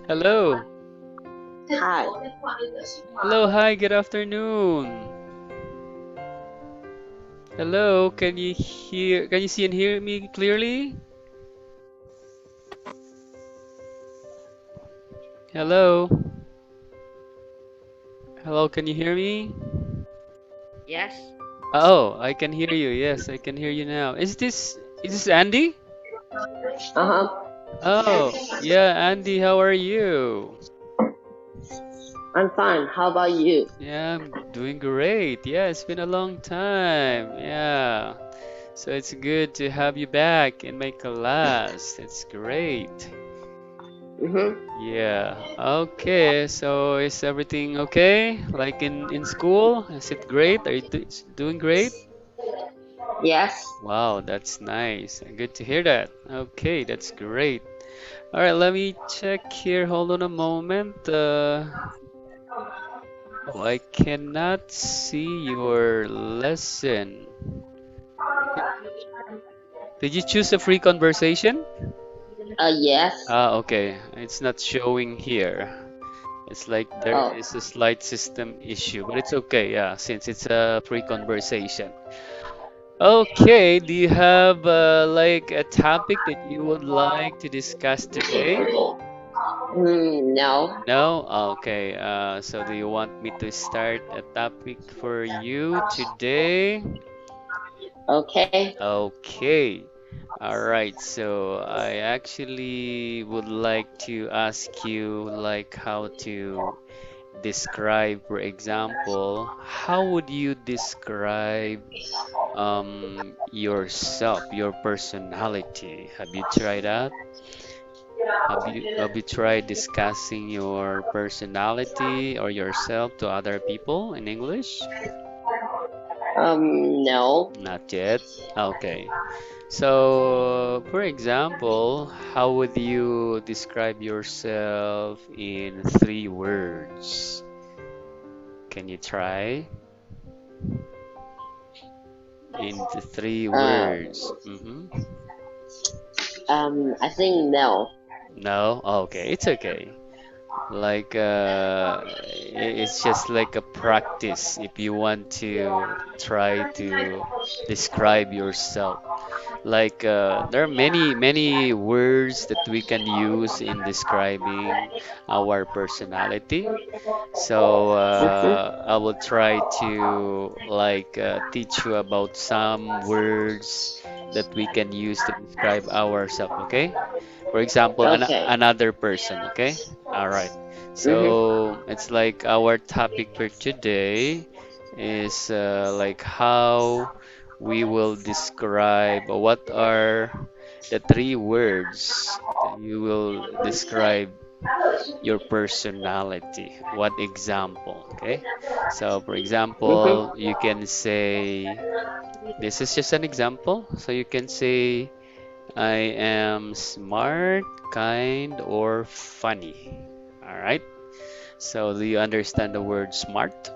Hello. Hi. Hello, hi, good afternoon. Hello, can you see and hear me clearly? Hello. Hello, can you hear me? Yes. Oh, I can hear you. Yes, I can hear you now. Is this Andy? Uh-huh. Oh, yeah, Andy, how are you? I'm fine. How about you? Yeah, I'm doing great. Yeah, it's been a long time. Yeah. So it's good to have you back in my class. It's great. Mm-hmm. Yeah. Okay. So is everything okay? Like in school? Is it great? Are you doing great? Yes. Wow, that's nice. Good to hear that. Okay, that's great. All right, let me check here. Hold on a moment. Oh, I cannot see your lesson. Did you choose a free conversation? Yes. Ah, okay. It's not showing here. It's like there Oh. is a slight system issue, but it's okay, yeah, since it's a free conversation. Okay, do you have like a topic that you would like to discuss today? No. No? Okay, so do you want me to start a topic for you today? Okay. Okay. All right, so I actually would like to ask you like how to describe, for example, how would you describe yourself, your personality? Have you tried that? Have you tried discussing your personality or yourself to other people in English? No. Not yet. Okay. So, for example, how would you describe yourself in 3 words? Can you try? Into three Uh, words. I think no. No? Okay, it's okay. Like, it's just like a practice if you want to try to describe yourself. Like, there are many words that we can use in describing our personality. So, Mm-hmm. I will try to like teach you about some words that we can use to describe ourselves, okay? For example, Okay. another person, okay? All right. Mm-hmm. So it's like our topic for today is like how we will describe or what are the 3 words that you will describe your personality. What example, okay? So for example, Mm-hmm. you can say, this is just an example. So you can say, I am smart, kind, or funny. All right. So, do you understand the word smart?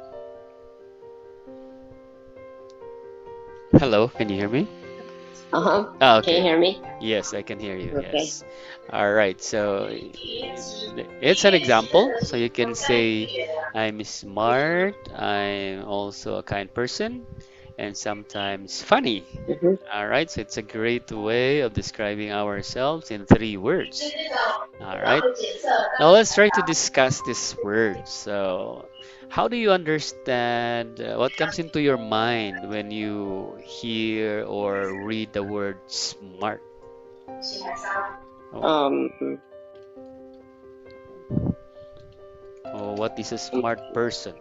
Hello, can you hear me? Uh-huh. Ah, Can you okay. hear me? Yes, I can hear you. Okay. Yes. All right. So, it's an example. So, you can say, I'm smart, I'm also a kind person, and sometimes funny. Mm-hmm. All right. So, it's a great way of describing ourselves in 3 words. All right. Now let's try to discuss this word. So, how do you understand what comes into your mind when you hear or read the word smart? Oh, Um. oh, what is a smart person?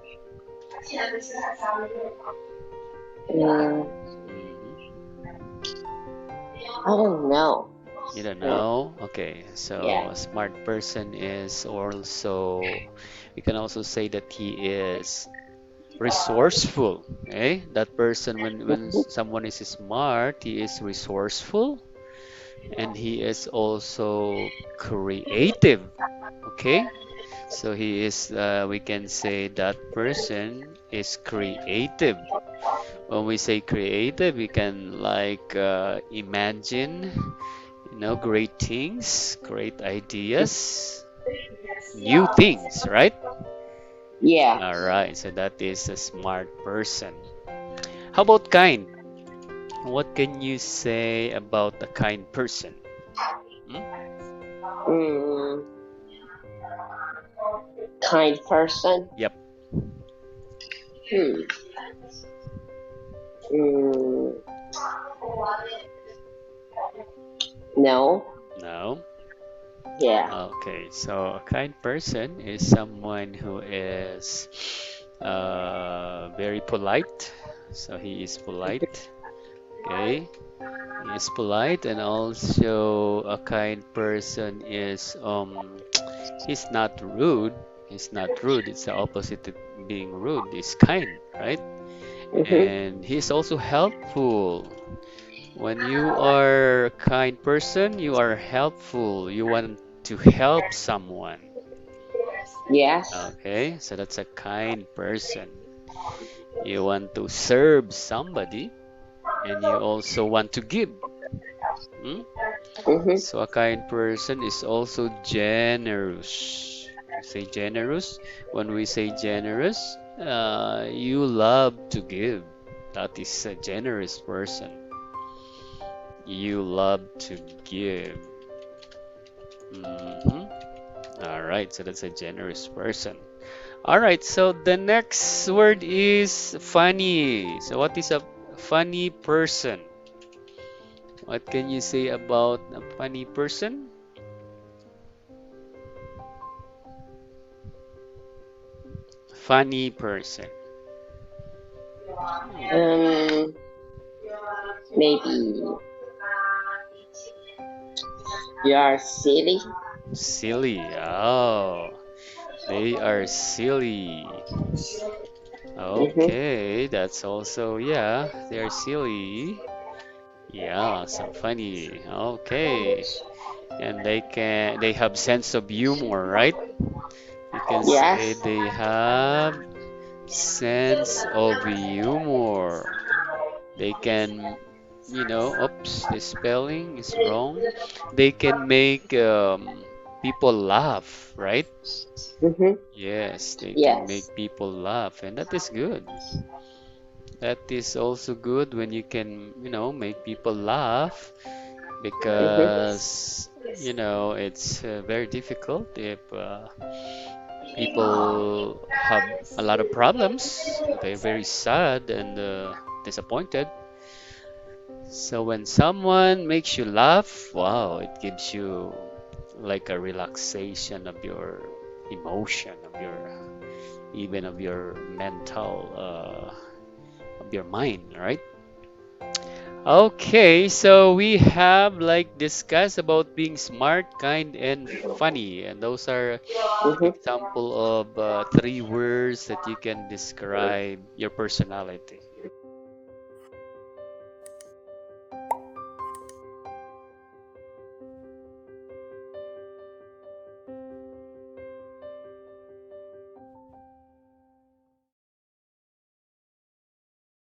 mm, Hmm. I don't know. You don't Uh, know? Okay, so yeah. a smart person is also, we can also say that he is resourceful. Okay, that person, when Mm-hmm. someone is smart, he is resourceful and he is also creative. Okay, so he is we can say that person is creative. When we say creative, we can like imagine, great things, great ideas. new things, right? Yeah. All right, so that is a smart person. How about kind? What can you say about a kind person? Hmm? Mm, kind person. Yep. Hmm. Mm, no. No. Yeah. Okay, so a kind person is someone who is very polite. So he is polite. Okay, he is polite, and also a kind person is he's not rude. He's not rude. It's the opposite of being rude. He's kind, right? Mhm. And he's also helpful. When you are a kind person, you are helpful. You want to help someone. Yes. Okay, so that's a kind person. You want to serve somebody and you also want to give. Hmm? Mhm. So a kind person is also generous. You say generous. When we say generous, you love to give. That is a generous person. You love to give. Hmm. All right, so that's a generous person. All right, so the next word is funny. So what is a funny person? What can you say about a funny person? Funny person. Hmm. Um, maybe you are silly. Silly. Oh, they are silly. Mhm. Okay, that's also, yeah, they're silly. Yeah, so funny. Okay. And they have sense of humor, right? You can say Yes. they have sense of humor. They can, oops, the spelling is wrong. They can make people laugh, right? Mhm. Yes, they can Yes. make people laugh, and that is good. That is also good when you can, make people laugh Mhm. because, it's very difficult if people have a lot of problems. They're very sad and disappointed. So when someone makes you laugh, wow, it gives you like a relaxation of your emotion, of your even of your mental, of your mind, right? Okay, so we have like discussed about being smart, kind, and funny, and those are Mhm. example of three words that you can describe your personality.